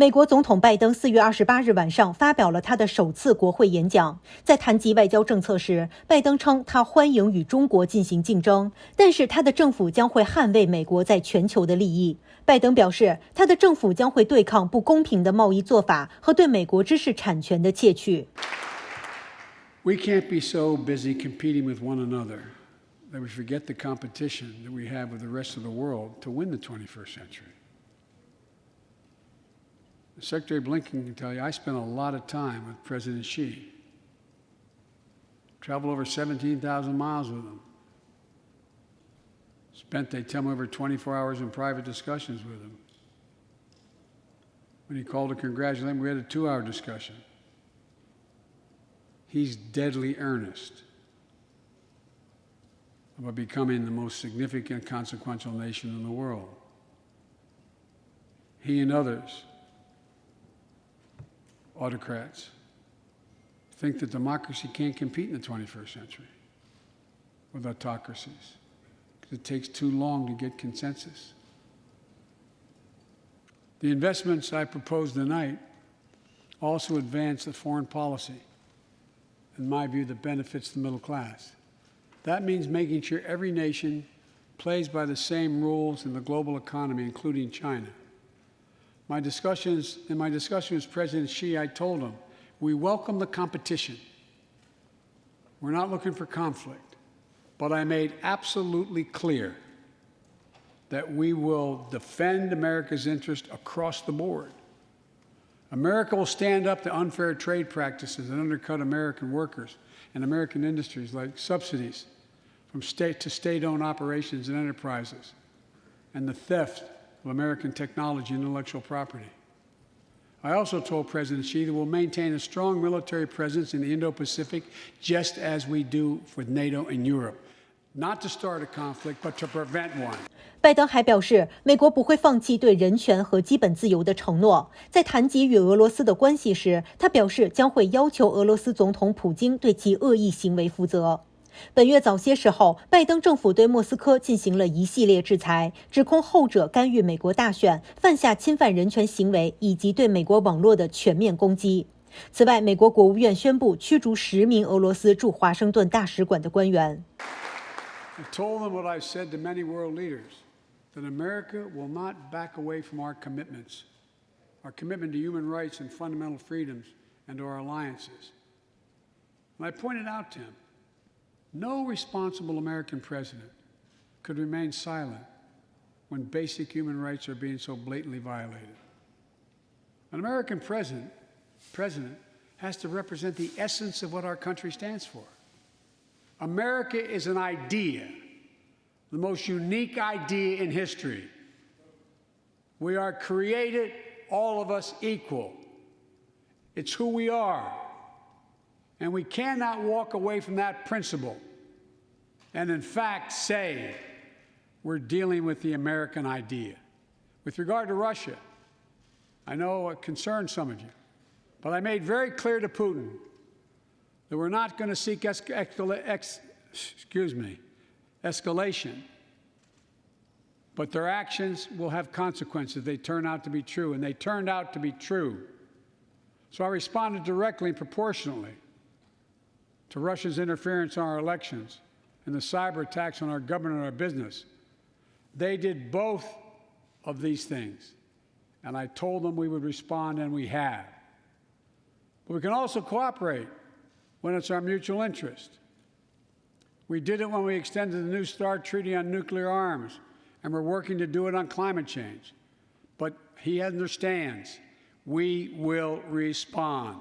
美国总统拜登4月28日晚上发表了他的首次国会演讲，在谈及外交政策时，拜登称他欢迎与中国进行竞争，但是他的政府将会捍卫美国在全球的利益。拜登表示，他的政府将会对抗不公平的贸易做法和对美国知识产权的窃取。We can't be so busy competing with one another that we forget the competition that we have with the rest of the world to win the 21st century. Secretary Blinken can tell you I spent a lot of time with President Xi. Traveled over 17,000 miles with him. Spent, they tell me, over 24 hours in private discussions with him. When he called to congratulate him, we had a 2-hour discussion. He's deadly earnest about becoming the most significant, consequential nation in the world. He and others, autocrats, think that democracy can't compete in the 21st century with autocracies because it takes too long to get consensus. The investments I propose tonight also advance the foreign policy, in my view, that benefits the middle class. That means making sure every nation plays by the same rules in the global economy, including China. In my discussion with President Xi, I told him, we welcome the competition. We're not looking for conflict. But I made absolutely clear that we will defend America's interest across the board. America will stand up to unfair trade practices that undercut American workers and American industries, like subsidies from state to state-owned operations and enterprises, and the theft of American technology and intellectual property. I also told President Xi that we'll maintain a strong military presence in the Indo-Pacific, just as we do with NATO and Europe, not to start a conflict, but to prevent one. 拜登还表示，美国不会放弃对人权和基本自由的承诺。在谈及与俄罗斯的关系时，他表示将会要求俄罗斯总统普京对其恶意行为负责。本月早些时候，拜登政府对莫斯科进行了一系列制裁，指控后者干预美国大选，犯下侵犯人权行为以及对美国网络的全面攻击。此外，美国国务院宣布驱逐10名俄罗斯驻华盛顿大使馆的官员。I told them what I've said to many world leaders, that America will not back away from our commitments, our commitment to human rights and fundamental freedoms, and to our alliances. And I pointed out to him, no responsible American president could remain silent when basic human rights are being so blatantly violated. An American president has to represent the essence of what our country stands for. America is an idea, the most unique idea in history. We are created, all of us, equal. It's who we are. And we cannot walk away from that principle and, in fact, say we're dealing with the American idea. With regard to Russia, I know it concerns some of you, but I made very clear to Putin that we're not going to seek escalation, but their actions will have consequences. They turn out to be true, and they turned out to be true. So I responded directly and proportionately to Russia's interference in our elections and the cyber attacks on our government and our business. They did both of these things, and I told them we would respond, and we have. But we can also cooperate when it's our mutual interest. We did it when we extended the New START Treaty on nuclear arms, and we're working to do it on climate change. But he understands we will respond.